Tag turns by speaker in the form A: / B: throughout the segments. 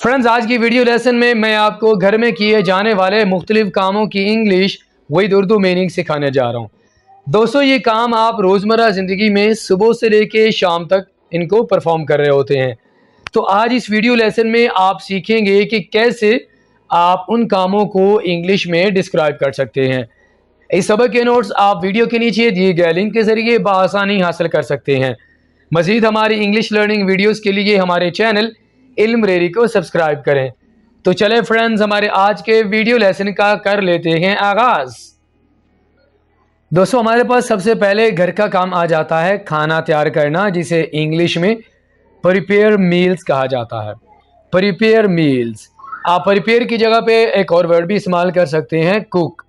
A: Friends, आज की video lesson में मैं आपको घर में किए जाने वाले मुख्तलिफ कामों की इंग्लिश विद उर्दू मीनिंग सिखाने जा रहा हूँ। दोस्तों, ये काम आप रोज़मर्रा ज़िंदगी में सुबह से लेके शाम तक इनको परफॉर्म कर रहे होते हैं। तो आज इस वीडियो लेसन में आप सीखेंगे कि कैसे आप उन कामों को इंग्लिश में डिस्क्राइब कर सकते हैं। इस सबक के नोट्स आप वीडियो के नीचे दिए गए लिंक के ज़रिए बआसानी हासिल कर सकते हैं। मज़ीद हमारी इंग्लिश लर्निंग वीडियोज़ के लिए हमारे चैनल इल्म रेरी को सब्सक्राइब करें। तो चले फ्रेंड्स, हमारे आज के वीडियो लेसन का कर लेते हैं आगाज। दोस्तों, हमारे पास सबसे पहले घर का काम आ जाता है खाना तैयार करना, जिसे इंग्लिश में प्रिपेयर मील्स कहा जाता है। Prepare meals. आप प्रिपेयर की जगह पे एक और वर्ड भी इस्तेमाल कर सकते हैं, कुक।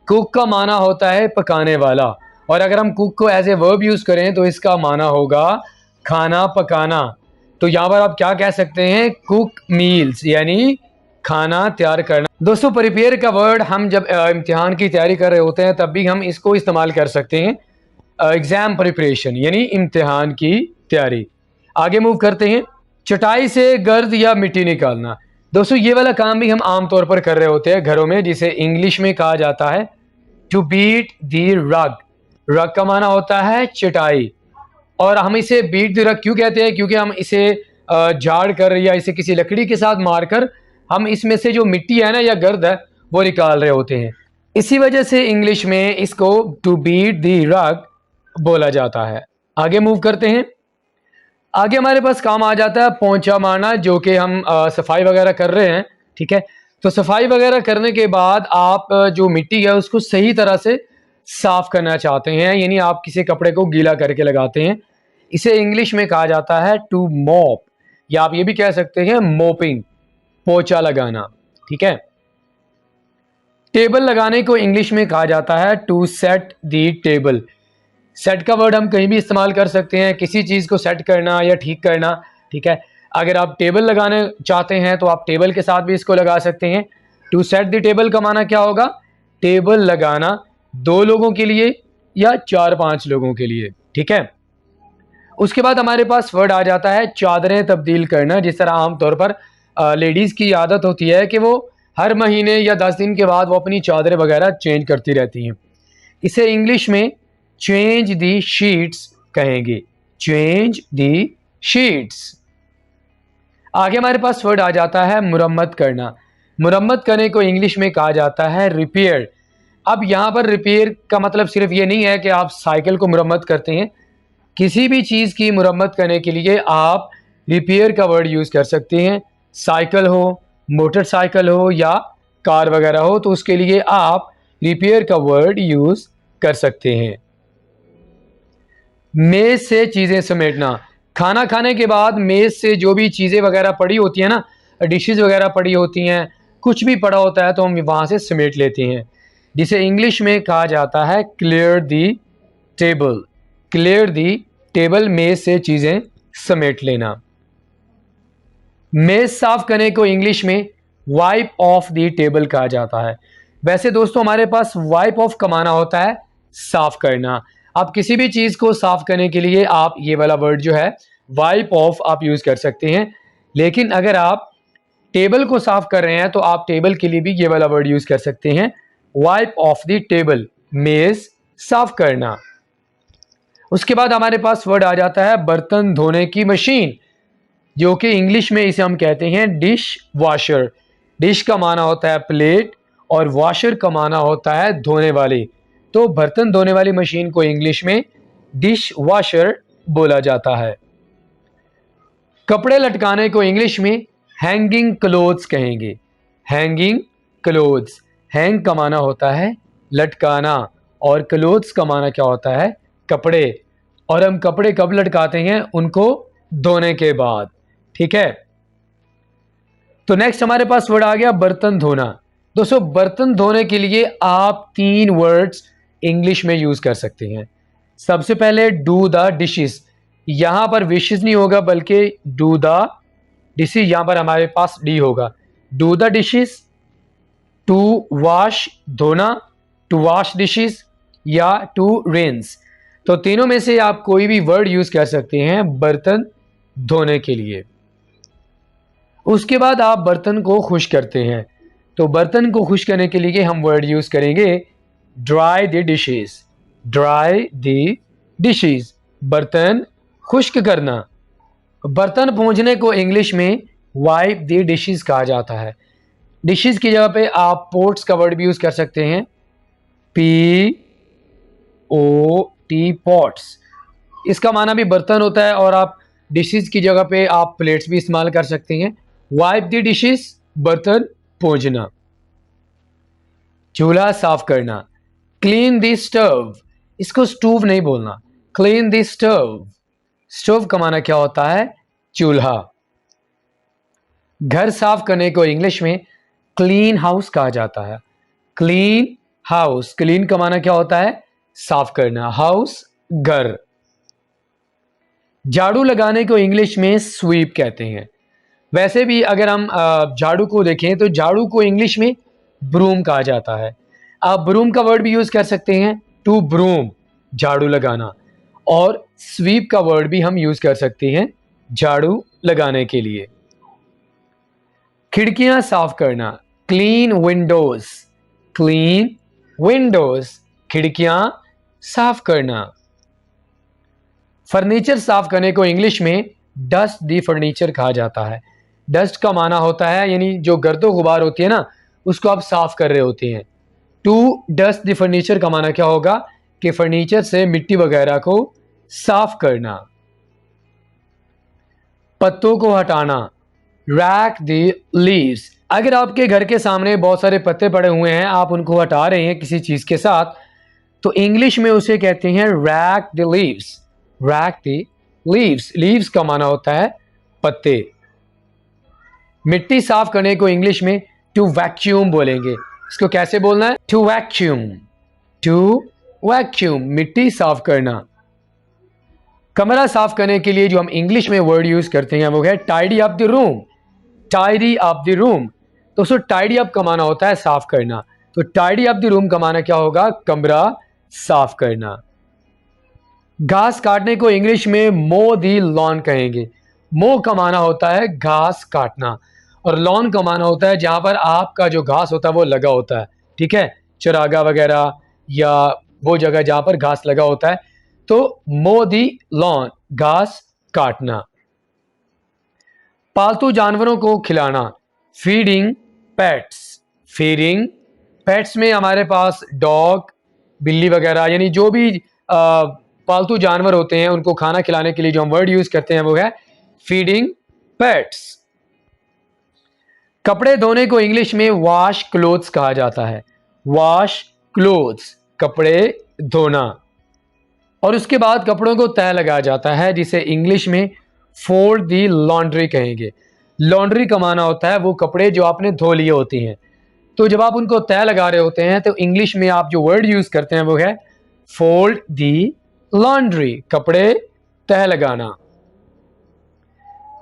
A: कुक का माना होता है पकाने वाला, और अगर हम कुक को एज ए वर्ब यूज़ करें तो इसका माना होगा खाना पकाना। तो यहाँ पर आप क्या कह सकते हैं, कुक मील्स, यानी खाना तैयार करना। दोस्तों, प्रिपेयर का वर्ड हम जब इम्तिहान की तैयारी कर रहे होते हैं तब भी हम इसको इस्तेमाल कर सकते हैं। एग्ज़ाम प्रिपरेशन यानी इम्तिहान की तैयारी। आगे मूव करते हैं। चटाई से गर्द या मिट्टी निकालना। दोस्तों, ये वाला काम भी हम आमतौर पर कर रहे होते हैं घरों में, जिसे इंग्लिश में कहा जाता है टू बीट दी रग। रग का माना होता है चटाई, और हम इसे बीट द रग क्यों कहते हैं, क्योंकि हम इसे झाड़ कर या इसे किसी लकड़ी के साथ मारकर हम इसमें से जो मिट्टी है ना या गर्द है वो निकाल रहे होते हैं। इसी वजह से इंग्लिश में इसको टू बीट द रग बोला जाता है। आगे मूव करते हैं। आगे हमारे पास काम आ जाता है पोंछा मारना, जो कि हम सफाई वगैरह कर रहे हैं। ठीक है, तो सफाई वगैरह करने के बाद आप जो मिट्टी है उसको सही तरह से साफ करना चाहते हैं, यानी आप किसी कपड़े को गीला करके लगाते हैं। इसे इंग्लिश में कहा जाता है टू मॉप, या आप ये भी कह सकते हैं मोपिंग, पोछा लगाना। ठीक है, टेबल लगाने को इंग्लिश में कहा जाता है to set the table. Set का वर्ड हम कहीं भी इस्तेमाल कर सकते हैं, किसी चीज़ को सेट करना या ठीक करना। ठीक है, अगर आप टेबल लगाने चाहते हैं तो आप टेबल के साथ भी इसको लगा सकते हैं। टू सेट द टेबल का माना क्या होगा, टेबल लगाना 2 लोगों के लिए या 4-5 लोगों के लिए। ठीक है, उसके बाद हमारे पास वर्ड आ जाता है चादरें तब्दील करना। जिस तरह आमतौर पर लेडीज़ की आदत होती है कि वो हर महीने या 10 दिन के बाद वो अपनी चादरें वगैरह चेंज करती रहती हैं। इसे इंग्लिश में चेंज दी शीट्स कहेंगे, चेंज दी शीट्स। आगे हमारे पास वर्ड आ जाता है मुरम्मत करना। मुरम्मत करने को इंग्लिश में कहा जाता है रिपेयर। अब यहाँ पर रिपेयर का मतलब सिर्फ ये नहीं है कि आप साइकिल को मुरम्मत करते हैं। किसी भी चीज़ की मुरम्मत करने के लिए आप रिपेयर का वर्ड यूज़ कर सकते हैं। साइकिल हो, मोटरसाइकिल हो या कार वगैरह हो, तो उसके लिए आप रिपेयर का वर्ड यूज़ कर सकते हैं। मेज़ से चीज़ें समेटना। खाना खाने के बाद मेज़ से जो भी चीज़ें वगैरह पड़ी होती हैं ना, डिशेस वगैरह पड़ी होती हैं, कुछ भी पड़ा होता है तो हम वहाँ से समेट लेते हैं, जिसे इंग्लिश में कहा जाता है clear the table. Clear the table, मेज़ से चीज़ें समेट लेना। मेज़ साफ करने को इंग्लिश में वाइप ऑफ दी टेबल कहा जाता है। वैसे दोस्तों, हमारे पास वाइप ऑफ का माना होता है साफ करना। आप किसी भी चीज़ को साफ करने के लिए आप ये वाला वर्ड जो है वाइप ऑफ आप यूज़ कर सकते हैं, लेकिन अगर आप टेबल को साफ कर रहे हैं तो आप टेबल के लिए भी ये वाला वर्ड यूज़ कर सकते हैं, वाइप ऑफ द टेबल, मेज़ साफ करना। उसके बाद हमारे पास वर्ड आ जाता है बर्तन धोने की मशीन, जो कि इंग्लिश में इसे हम कहते हैं डिश वॉशर। डिश का माना होता है प्लेट और वॉशर का माना होता है धोने वाली। तो बर्तन धोने वाली मशीन को इंग्लिश में डिश वॉशर बोला जाता है। कपड़े लटकाने को इंग्लिश में हैंगिंग क्लोथ्स कहेंगे, हैंगिंग क्लोथ्स। हैंग का माना होता है लटकाना और क्लोथ्स का माना क्या होता है, कपड़े। और हम कपड़े कब लटकाते हैं, उनको धोने के बाद। ठीक है, तो नेक्स्ट हमारे पास वर्ड आ गया बर्तन धोना। दोस्तों, बर्तन धोने के लिए आप 3 वर्ड्स इंग्लिश में यूज कर सकते हैं। सबसे पहले डू द डिशेस, यहां पर विशेस नहीं होगा बल्कि डू द डिशेस, यहां पर हमारे पास डी होगा। Do the dishes, to wash धोना, टू वॉश डिशेस या टू रिंस। तो तीनों में से आप कोई भी वर्ड यूज कर सकते हैं बर्तन धोने के लिए। उसके बाद आप बर्तन को खुश करते हैं, तो बर्तन को खुश करने के लिए हम वर्ड यूज़ करेंगे dry the dishes. Dry the dishes, बर्तन खुश्क करना। बर्तन पोंछने को इंग्लिश में वाइप द डिशेस कहा जाता है। डिशेस की जगह पे आप पोट्स का वर्ड भी यूज़ कर सकते हैं, P-O-T, पॉट्स। इसका माना भी बर्तन होता है, और आप डिशेस की जगह पे आप प्लेट्स भी इस्तेमाल कर सकते हैं। वाइप द डिशेस, बर्तन पोंछना। चूल्हा साफ करना, क्लीन द स्टव। इसको स्टोव नहीं बोलना, क्लीन द स्टव। स्टोव का माना क्या होता है? चूल्हा। घर साफ करने को इंग्लिश में क्लीन हाउस कहा जाता है। क्लीन हाउस, क्लीन का माना क्या होता है? साफ करना, हाउस घर। झाड़ू लगाने को इंग्लिश में स्वीप कहते हैं। वैसे भी अगर हम झाड़ू को देखें तो झाड़ू को इंग्लिश में ब्रूम कहा जाता है। आप ब्रूम का वर्ड भी यूज कर सकते हैं, टू ब्रूम, झाड़ू लगाना। और स्वीप का वर्ड भी हम यूज कर सकते हैं झाड़ू लगाने के लिए। खिड़कियां साफ करना, क्लीन विंडोज। क्लीन विंडोज, खिड़कियां साफ करना। फर्नीचर साफ करने को इंग्लिश में डस्ट दी फर्नीचर कहा जाता है। डस्ट का माना होता है, यानी जो गर्दो गुबार होती है ना, उसको आप साफ कर रहे होते हैं। टू डस्ट दी फर्नीचर का माना क्या होगा कि फर्नीचर से मिट्टी वगैरह को साफ करना। पत्तों को हटाना, रैक दी लीव्स। अगर आपके घर के सामने बहुत सारे पत्ते पड़े हुए हैं, आप उनको हटा रहे हैं किसी चीज के साथ, तो इंग्लिश में उसे कहते हैं rack the leaves. Rack the leaves, leaves का माना होता है पत्ते। मिट्टी साफ करने को इंग्लिश में टू वैक्यूम बोलेंगे। इसको कैसे बोलना है? To vacuum. टू वैक्यूम, मिट्टी साफ करना। कमरा साफ करने के लिए जो हम इंग्लिश में वर्ड यूज करते हैं वो है tidy up the room. Tidy up the room, दोस्तों टाइडी अप का माना होता है साफ करना, तो टाइडी अप द रूम का माना क्या होगा? कमरा साफ करना। घास काटने को इंग्लिश में मो दी लॉन कहेंगे। मो का माना होता है घास काटना, और लॉन का माना होता है जहां पर आपका जो घास होता है वो लगा होता है, ठीक है, चरागा वगैरह या वो जगह जहां पर घास लगा होता है, तो मो दी लॉन, घास काटना। पालतू जानवरों को खिलाना, फीडिंग पेट्स। फीडिंग पेट्स में हमारे पास डॉग, बिल्ली वगैरह, यानी जो भी पालतू जानवर होते हैं उनको खाना खिलाने के लिए जो हम वर्ड यूज करते हैं वो है फीडिंग पेट्स। कपड़े धोने को इंग्लिश में वॉश क्लोथ्स कहा जाता है। वॉश क्लोथ्स, कपड़े धोना। और उसके बाद कपड़ों को तह लगाया जाता है, जिसे इंग्लिश में फोल्ड दी लॉन्ड्री कहेंगे। लॉन्ड्री का माना होता है वो कपड़े जो आपने धो लिए होते हैं, तो जब आप उनको तह लगा रहे होते हैं तो इंग्लिश में आप जो वर्ड यूज करते हैं वो है फोल्ड दी लॉन्ड्री, कपड़े तह लगाना।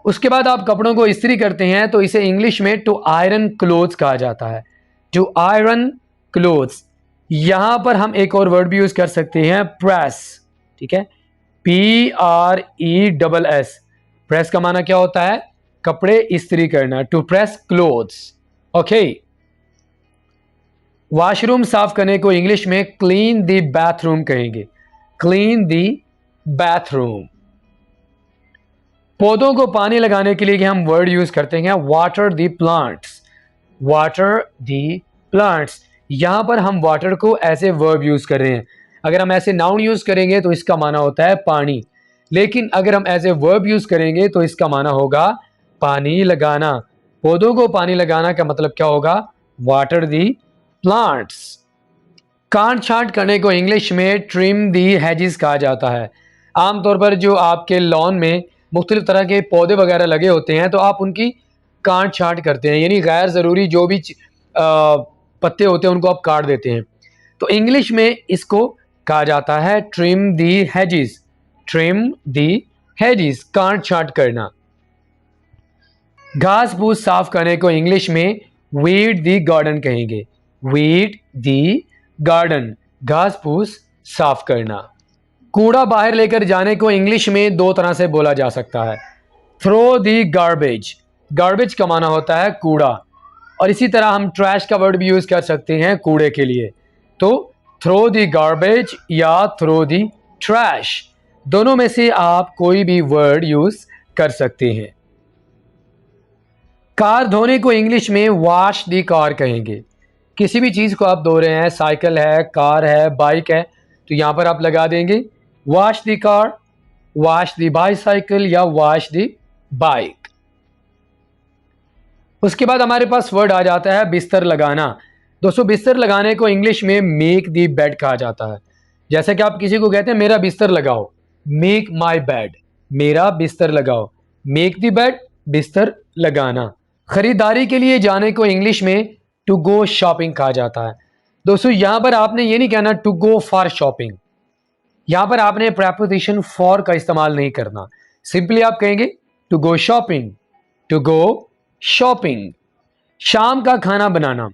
A: उसके बाद आप कपड़ों को इस्त्री करते हैं तो इसे इंग्लिश में टू आयरन क्लोथ्स कहा जाता है। To iron clothes. यहां पर हम एक और वर्ड भी यूज कर सकते हैं, प्रेस, ठीक है, PRESS। प्रेस का माना क्या होता है? कपड़े इस्त्री करना, to press clothes. Okay. Washroom साफ करने को इंग्लिश में क्लीन दी बाथरूम कहेंगे। Clean the bathroom. पौधों को पानी लगाने के लिए हम वर्ड यूज करते हैं water the plants. Water the plants. यहां पर हम वाटर को ऐसे वर्ब यूज कर रहे हैं। अगर हम ऐसे नाउन यूज करेंगे तो इसका माना होता है पानी, लेकिन अगर हम ऐसे वर्ब यूज करेंगे तो इसका माना होगा पानी लगाना। पौधों को पानी लगाना का मतलब क्या होगा? Water the plants. काट छांट करने को इंग्लिश में ट्रिम दी हेजिस कहा जाता है। आमतौर पर जो आपके लॉन में मुख्तलिफ तरह के पौधे वगैरह लगे होते हैं तो आप उनकी काट छांट करते हैं, यानी गैर ज़रूरी जो भी पत्ते होते हैं उनको आप काट देते हैं। तो इंग्लिश में इसको कहा जाता है ट्रिम दी हेजिस। ट्रिम दी हेजिस, काट छांट करना। घास फूस साफ करने को इंग्लिश में वीड दी गार्डन कहेंगे। वीड दी गार्डन, घास फूस साफ करना। कूड़ा बाहर लेकर जाने को इंग्लिश में दो तरह से बोला जा सकता है, थ्रो दी गार्बेज। गार्बेज का माना होता है कूड़ा, और इसी तरह हम ट्रैश का वर्ड भी यूज़ कर सकते हैं कूड़े के लिए। तो थ्रो दी गार्बेज या थ्रो दी ट्रैश, दोनों में से आप कोई भी वर्ड यूज़ कर सकते हैं। कार धोने को इंग्लिश में वॉश दी कार कहेंगे। किसी भी चीज़ को आप धो रहे हैं, साइकिल है, कार है, बाइक है, तो यहाँ पर आप लगा देंगे वॉश दी कार, वॉश दी बाईसाइकिल या वॉश दी बाइक। उसके बाद हमारे पास वर्ड आ जाता है बिस्तर लगाना। दोस्तों, बिस्तर लगाने को इंग्लिश में मेक दी बेड कहा जाता है। जैसे कि आप किसी को कहते हैं मेरा बिस्तर लगाओ, मेक माई बेड, मेरा बिस्तर लगाओ। मेक दी बेड, बिस्तर लगाना। खरीदारी के लिए जाने को इंग्लिश में टू गो शॉपिंग कहा जाता है। दोस्तों, यहां पर आपने ये नहीं कहना टू गो फॉर शॉपिंग, यहां पर आपने प्रेपोजिशन फॉर का इस्तेमाल नहीं करना। सिंपली आप कहेंगे to go shopping, to go shopping. शाम का खाना बनाना,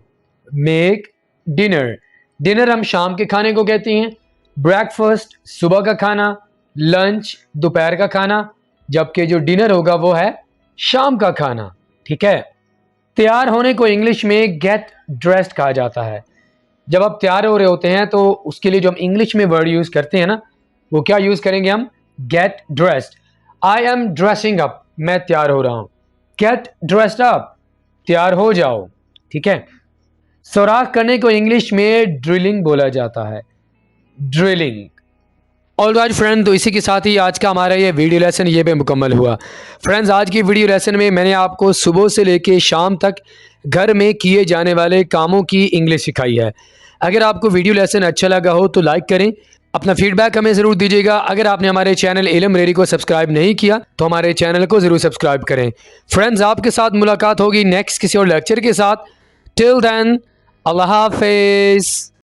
A: मेक डिनर, डिनर हम शाम के खाने को कहते हैं। ब्रेकफास्ट सुबह का खाना, लंच दोपहर का खाना, जबकि जो डिनर होगा वो है शाम का खाना। ठीक है। तैयार होने को इंग्लिश में गेट ड्रेस्ड कहा जाता है। जब आप तैयार हो रहे होते हैं तो उसके लिए जो हम इंग्लिश में वर्ड यूज करते हैं ना, वो क्या यूज करेंगे हम? Get dressed. I am dressing up, मैं तैयार हो रहा हूं। गेट ड्रेस्ड अप, तैयार हो जाओ। ठीक है। सुराख करने को इंग्लिश में ड्रिलिंग बोला जाता है, ड्रिलिंग। ऑलराइट फ्रेंड, तो इसी के साथ ही आज का हमारा ये वीडियो लेसन ये भी मुकम्मल हुआ। फ्रेंड्स, आज की वीडियो लेसन में मैंने आपको सुबह से लेके शाम तक घर में किए जाने वाले कामों की इंग्लिश सिखाई है। अगर आपको वीडियो लेसन अच्छा लगा हो तो लाइक करें, अपना फीडबैक हमें ज़रूर दीजिएगा। अगर आपने हमारे चैनल इल्म रेडी को सब्सक्राइब नहीं किया तो हमारे चैनल को ज़रूर सब्सक्राइब करें। फ्रेंड्स, आपके साथ मुलाकात होगी नेक्स्ट किसी और लेक्चर के साथ। टिल देन, अल्लाह हाफिज़।